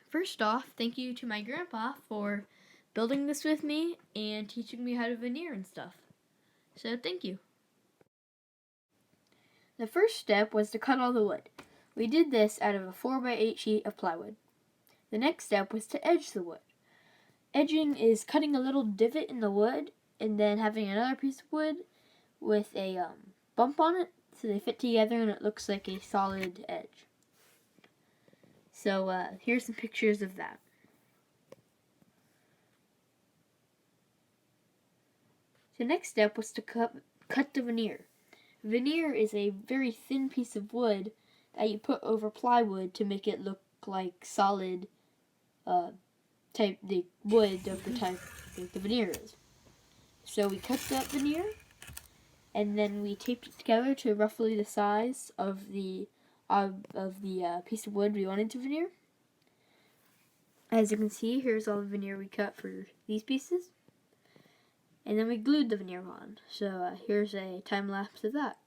First off, thank you to my grandpa for building this with me and teaching me how to veneer and stuff. So thank you. The first step was to cut all the wood. We did this out of a 4x8 sheet of plywood. The next step was to edge the wood. Edging is cutting a little divot in the wood and then having another piece of wood with a bump on it so they fit together and it looks like a solid edge. So here's some pictures of that. The next step was to cut the veneer. Veneer is a very thin piece of wood that you put over plywood to make it look like solid the wood of the type that the veneer is. So we cut that veneer and then we taped it together to roughly the size of the piece of wood we wanted to veneer. As you can see, here's all the veneer we cut for these pieces. And then we glued the veneer on. So here's a time lapse of that.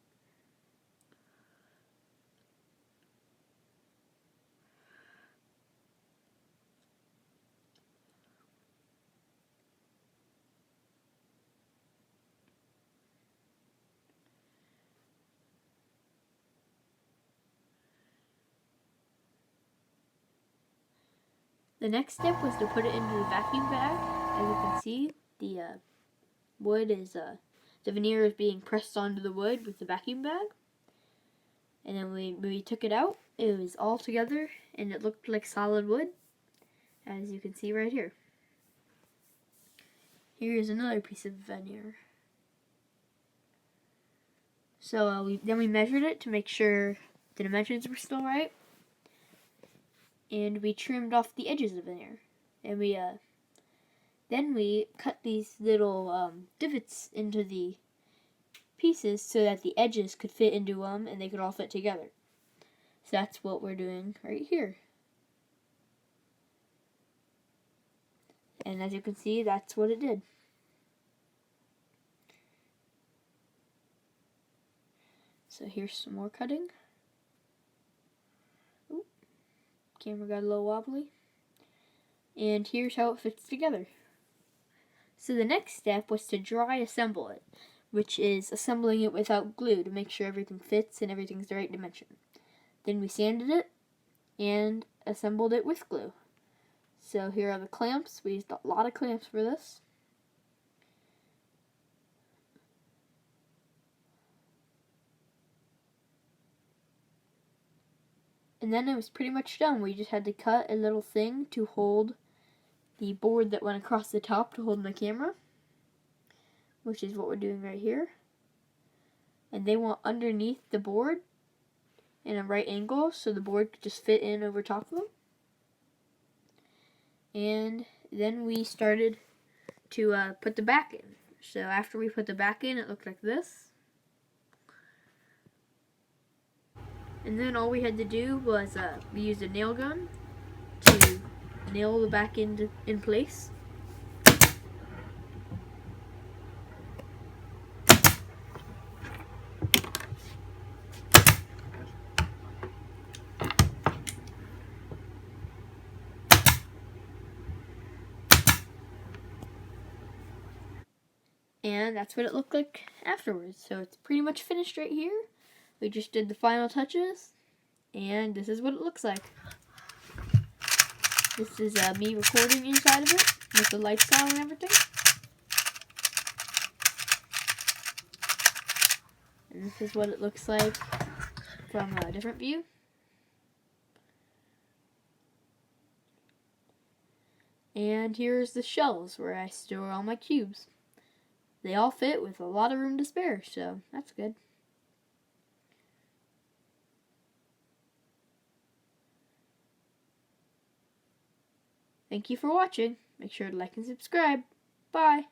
The next step was to put it into the vacuum bag. As you can see, the wood is the veneer is being pressed onto the wood with the vacuum bag. And then when we took it out, it was all together and it looked like solid wood, as you can see right here. Here's another piece of veneer. So we measured it to make sure the dimensions were still right. And we trimmed off the edges of the veneer. And then we cut these little divots into the pieces so that the edges could fit into them and they could all fit together. So that's what we're doing right here. And as you can see, that's what it did. So here's some more cutting. Ooh, camera got a little wobbly. And here's how it fits together. So the next step was to dry assemble it, which is assembling it without glue to make sure everything fits and everything's the right dimension. Then we sanded it and assembled it with glue. So here are the clamps. We used a lot of clamps for this. And then it was pretty much done. We just had to cut a little thing to hold the board that went across the top to hold my camera, which is what we're doing right here. And they went underneath the board in a right angle so the board could just fit in over top of them. And then we started to put the back in. So after we put the back in, it looked like this. And then all we had to do was we used a nail gun to nail the back in place. And that's what it looked like afterwards. So it's pretty much finished right here. We just did the final touches, and this is what it looks like. This is me recording inside of it with the lights on and everything. And this is what it looks like from a different view. And here's the shelves where I store all my cubes. They all fit with a lot of room to spare, so that's good. Thank you for watching. Make sure to like and subscribe. Bye.